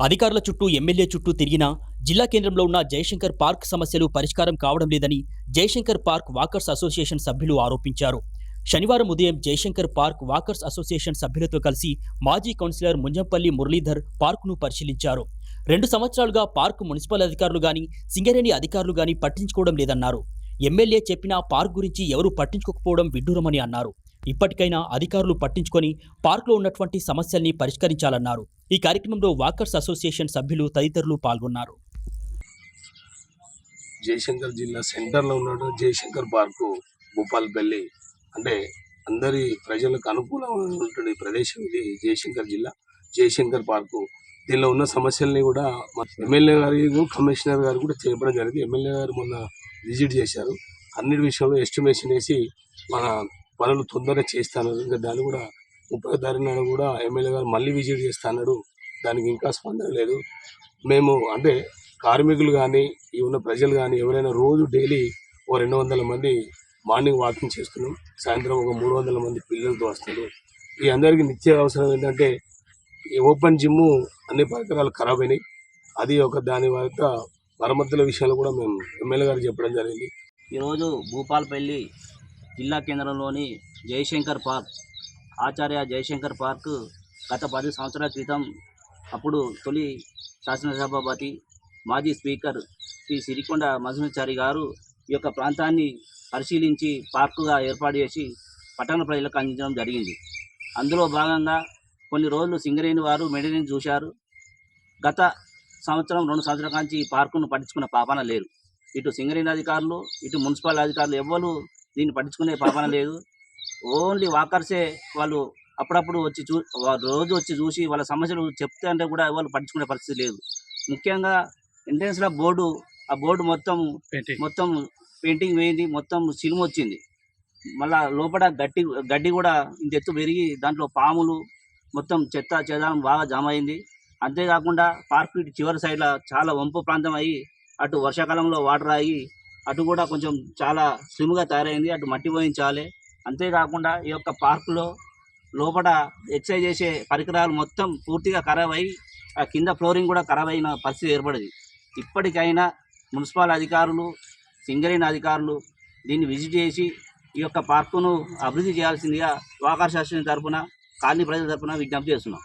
అధికారుల చుట్టూ ఎమ్మెల్యే చుట్టూ తిరిగినా జిల్లా కేంద్రంలో ఉన్న జయశంకర్ పార్క్ సమస్యలు పరిష్కారం కావడం లేదని జయశంకర్ పార్క్ వాకర్స్ అసోసియేషన్ సభ్యులు ఆరోపించారు. శనివారం ఉదయం జయశంకర్ పార్క్ వాకర్స్ అసోసియేషన్ సభ్యులతో కలిసి మాజీ కౌన్సిలర్ ముంజంపల్లి మురళీధర్ పార్కును పరిశీలించారు. 2 సంవత్సరాలుగా పార్క్ మున్సిపల్ అధికారులు గాని సింగరేణి అధికారులు గాని పట్టించుకోవడం లేదన్నారు. ఎమ్మెల్యే చెప్పినా పార్క్ గురించి ఎవరూ పట్టించుకోకపోవడం విడ్డూరమని అన్నారు. ఇప్పటికైనా అధికారులు పట్టించుకొని పార్కులో ఉన్నటువంటి సమస్యల్ని పరిష్కరించాలన్నారు. ఈ కార్యక్రమంలో వాకర్స్ అసోసియేషన్ సభ్యులు తదితరులు పాల్గొన్నారు. జయశంకర్ జిల్లా సెంటర్లో ఉన్న జయశంకర్ పార్కు భూపాలపల్లి అంటే అందరి ప్రజలకు అనుకూలమైనటువంటి ప్రదేశం ఇది. జయశంకర్ జిల్లా జయశంకర్ పార్కు దీనిలో ఉన్న సమస్యల్ని కూడా ఎమ్మెల్యే గారు కమిషనర్ గారు కూడా చెప్పడం జరిగింది. ఎమ్మెల్యే గారు మొన్న విజిట్ చేశారు. అన్నిటి విషయంలో ఎస్టిమేషన్ వేసి మన పనులు తొందరగా చేస్తాను. ఇంకా దాన్ని కూడా 30వ తారీఖు నాడు కూడా ఎమ్మెల్యే గారు మళ్ళీ విజిట్ చేస్తాడు. దానికి ఇంకా స్పందన లేదు. మేము అంటే కార్మికులు కానీ ఈ ఉన్న ప్రజలు కానీ ఎవరైనా రోజు డైలీ ఓ 200 మంది మార్నింగ్ వాకింగ్ చేస్తున్నాం. సాయంత్రం ఒక 300 మంది పిల్లలతో వస్తారు. ఈ అందరికీ నిత్య అవసరం ఏంటంటే ఈ ఓపెన్ జిమ్ అన్ని పరికరాలు ఖరాబ్ అయినాయి. అది ఒక దాని వల్ల మరమ్మతుల విషయంలో కూడా మేము ఎమ్మెల్యే గారికి చెప్పడం జరిగింది. ఈరోజు భూపాలపల్లి జిల్లా కేంద్రంలోని జయశంకర్ పార్క్ ఆచార్య జయశంకర్ పార్క్ గత 10 సంవత్సరాల క్రితం అప్పుడు తొలి శాసనసభాపతి మాజీ స్పీకర్ శ్రీ సిరికొండ మధుసూదనాచారి గారు ఈ యొక్క ప్రాంతాన్ని పరిశీలించి పార్కుగా ఏర్పాటు చేసి పట్టణ ప్రజలకు అందించడం జరిగింది. అందులో భాగంగా కొన్ని రోజులు సింగరేణి వారు మెయింటెనెన్స్ చూశారు. గత సంవత్సరం 2 సంవత్సరాల నుంచి ఈ పార్కును పట్టించుకున్న పాపాన లేరు. ఇటు సింగరేణి అధికారులు ఇటు మున్సిపల్ అధికారులు ఎవ్వరు దీన్ని పట్టించుకునే పాపాన లేదు. ఓన్లీ వాకర్సే వాళ్ళు అప్పుడప్పుడు వచ్చి రోజు వచ్చి చూసి వాళ్ళ సమస్యలు చెప్తే అంటే కూడా ఎవరు పట్టించుకునే పరిస్థితి లేదు. ముఖ్యంగా ఎంట్రన్స్లో బోర్డు ఆ బోర్డు మొత్తం పెయింటింగ్ వేయింది, మొత్తం సిలుము వచ్చింది. మళ్ళా లోపల గడ్డి కూడా ఇంత ఎత్తు పెరిగి దాంట్లో పాములు మొత్తం చెత్త చెదారం బాగా జామ అయింది. అంతేకాకుండా పార్క్ చివరి సైడ్లో చాలా వంపు ప్రాంతం అయ్యి అటు వర్షాకాలంలో వాటర్ అయ్యి అటు కూడా కొంచెం చాలా స్లిమ్గా తయారైంది. అటు మట్టి పోయించాలి. అంతేకాకుండా ఈ యొక్క పార్కులో లోపల ఎక్సర్సైజ్ చేసే పరికరాలు మొత్తం పూర్తిగా ఖరాబ్ అయ్యి ఆ కింద ఫ్లోరింగ్ కూడా ఖరాబ్ అయిన పరిస్థితి ఏర్పడింది. ఇప్పటికైనా మున్సిపల్ అధికారులు సింగరేణి అధికారులు దీన్ని విజిట్ చేసి ఈ యొక్క పార్కును అభివృద్ధి చేయాల్సిందిగా వాకర్స్ అసోసియేషన్ తరఫున కాలనీ ప్రజల తరఫున విజ్ఞప్తి చేస్తున్నాం.